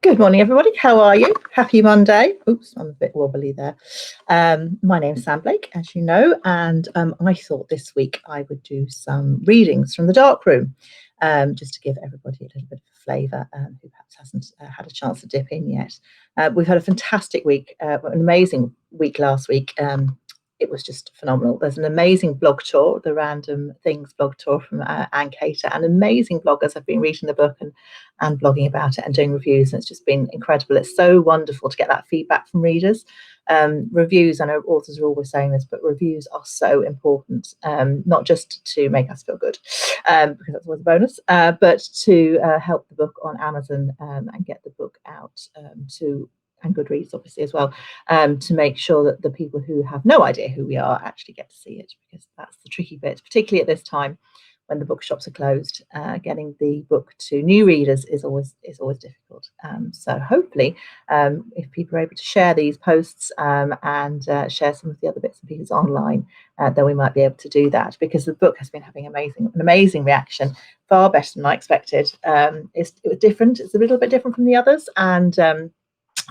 Good morning, everybody. How are you? Happy Monday. Oops, I'm a bit wobbly there. My name's Sam Blake, as you know, and I thought this week I would do some readings from the dark room, just to give everybody a little bit of a flavour who perhaps hasn't had a chance to dip in yet. We've had a fantastic week, an amazing week last week. It was just phenomenal. There's an amazing blog tour, the Random Things blog tour from Anne Cater, and amazing bloggers have been reading the book and blogging about it and doing reviews, and it's just been incredible. It's so wonderful to get that feedback from readers. Reviews, I know authors are always saying this, but reviews are so important, not just to make us feel good, because that's always a bonus, but to help the book on Amazon and get the book out and Goodreads obviously as well, to make sure that the people who have no idea who we are actually get to see it, because that's the tricky bit, particularly at this time when the bookshops are closed. Getting the book to new readers is always difficult. So hopefully, if people are able to share these posts and share some of the other bits and pieces online, then we might be able to do that, because the book has been having an amazing reaction, far better than I expected. It was different. It's a little bit different from the others, and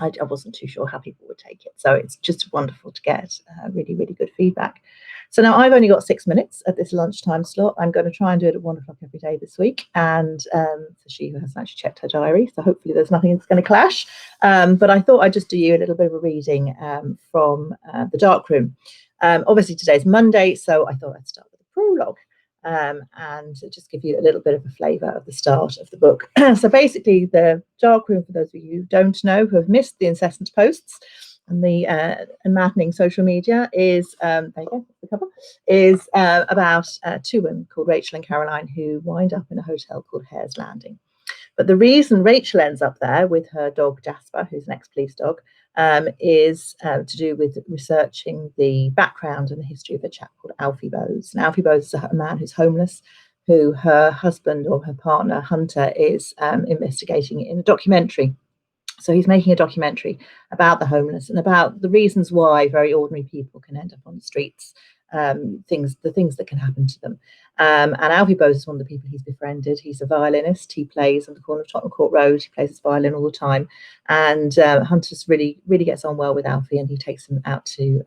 I wasn't too sure how people would take it. So it's just wonderful to get really, really good feedback. So now I've only got 6 minutes at this lunchtime slot. I'm going to try and do it at 1 o'clock every day this week. And for she who hasn't actually checked her diary, so hopefully there's nothing that's going to clash. But I thought I'd just do you a little bit of a reading from the dark room. Obviously today's Monday, so I thought I'd start with a prologue. And just give you a little bit of a flavour of the start of the book. So basically, the dark room, for those of you who don't know, who have missed the incessant posts and the maddening social media, is there you go, the cover, is about two women called Rachel and Caroline who wind up in a hotel called Hare's Landing. But the reason Rachel ends up there with her dog Jasper, who's an ex-police dog, is to do with researching the background and the history of a chap called Alfie Bowes. And Alfie Bowes is a man who's homeless, who her husband or her partner, Hunter, is investigating in a documentary. So he's making a documentary about the homeless and about the reasons why very ordinary people can end up on the streets, the things that can happen to them. And Alfie Bowes is one of the people he's befriended. He's a violinist. He plays on the corner of Tottenham Court Road. He plays his violin all the time. And Hunter's really, really gets on well with Alfie, and he takes him out to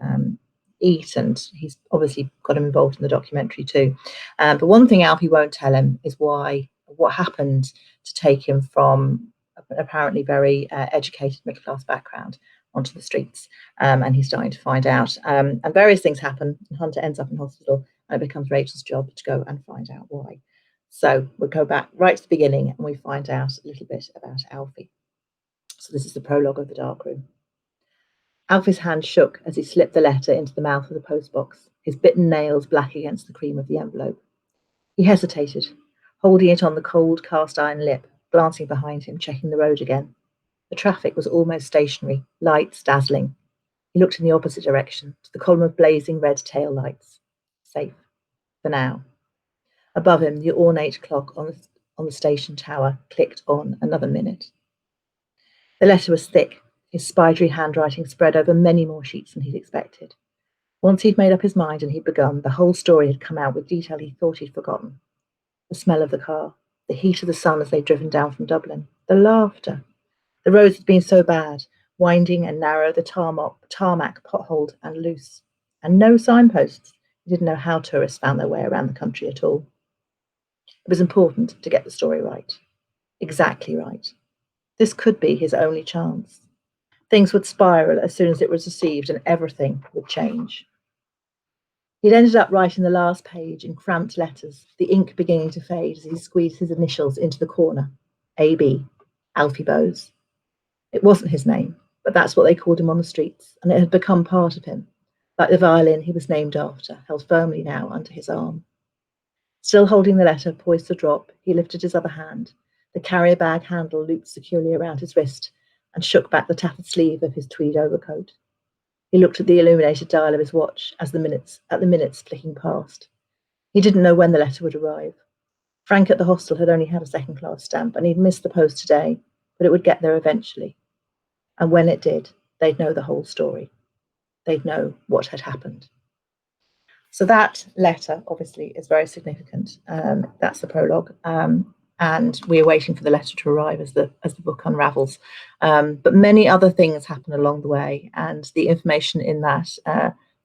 eat, and he's obviously got him involved in the documentary too. But one thing Alfie won't tell him is what happened to take him from apparently very educated middle class background onto the streets, and he's starting to find out, and various things happen, and Hunter ends up in hospital, and it becomes Rachel's job to go and find out why. So we'll go back right to the beginning and we find out a little bit about Alfie. So this is the prologue of the dark room. Alfie's hand shook as he slipped the letter into the mouth of the postbox, his bitten nails black against the cream of the envelope. He hesitated, holding it on the cold cast iron lip, glancing behind him, checking the road again. The traffic was almost stationary, lights dazzling. He looked in the opposite direction, to the column of blazing red tail lights. Safe. For now. Above him, the ornate clock on the station tower clicked on another minute. The letter was thick, his spidery handwriting spread over many more sheets than he'd expected. Once he'd made up his mind and he'd begun, the whole story had come out with detail he thought he'd forgotten. The smell of the car, the heat of the sun as they'd driven down from Dublin, the laughter. The roads had been so bad, winding and narrow, the tarmac potholed and loose. And no signposts. He didn't know how tourists found their way around the country at all. It was important to get the story right. Exactly right. This could be his only chance. Things would spiral as soon as it was received, and everything would change. He'd ended up writing the last page in cramped letters, the ink beginning to fade as he squeezed his initials into the corner. A.B. Alfie Bowes. It wasn't his name, but that's what they called him on the streets, and it had become part of him, like the violin he was named after, held firmly now under his arm. Still holding the letter poised to drop, he lifted his other hand, the carrier bag handle looped securely around his wrist, and shook back the tattered sleeve of his tweed overcoat. He looked at the illuminated dial of his watch at the minutes flicking past. He didn't know when the letter would arrive. Frank at the hostel had only had a second-class stamp, and he'd missed the post today, but it would get there eventually. And when it did, they'd know the whole story. They'd know what had happened. So that letter, obviously, is very significant. That's the prologue. and we're waiting for the letter to arrive as the book unravels. But many other things happen along the way, and the information in that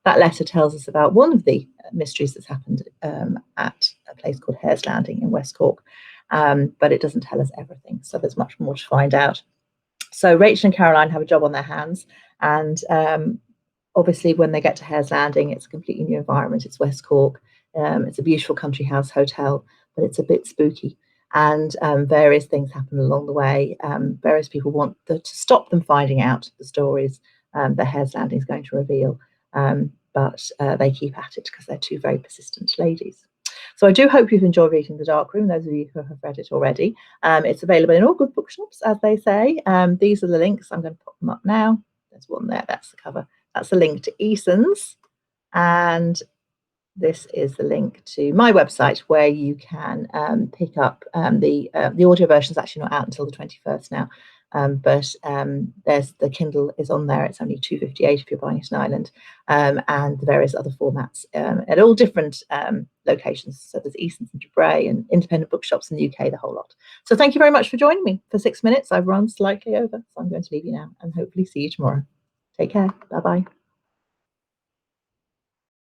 letter tells us about one of the mysteries that's happened at a place called Hare's Landing in West Cork, but it doesn't tell us everything, so there's much more to find out. So Rachel and Caroline have a job on their hands, and obviously when they get to Hare's Landing, it's a completely new environment. It's West Cork. It's a beautiful country house hotel, but it's a bit spooky. And various things happen along the way. Various people want to stop them finding out the stories that Hare's Landing is going to reveal, but they keep at it because they're two very persistent ladies. So I do hope you've enjoyed reading The Dark Room, those of you who have read it already. It's available in all good bookshops, as they say. These are the links. I'm going to pop them up now. There's one there. That's the cover. That's a link to Eason's. And this is the link to my website, where you can pick up the audio version is actually not out until the 21st now, but there's the Kindle is on there. It's only £2.58 if you're buying it in Ireland, and the various other formats at all different locations. So there's Eason's and Bray and independent bookshops in the UK, the whole lot. So thank you very much for joining me for 6 minutes. I've run slightly over, so I'm going to leave you now and hopefully see you tomorrow. Take care. Bye-bye.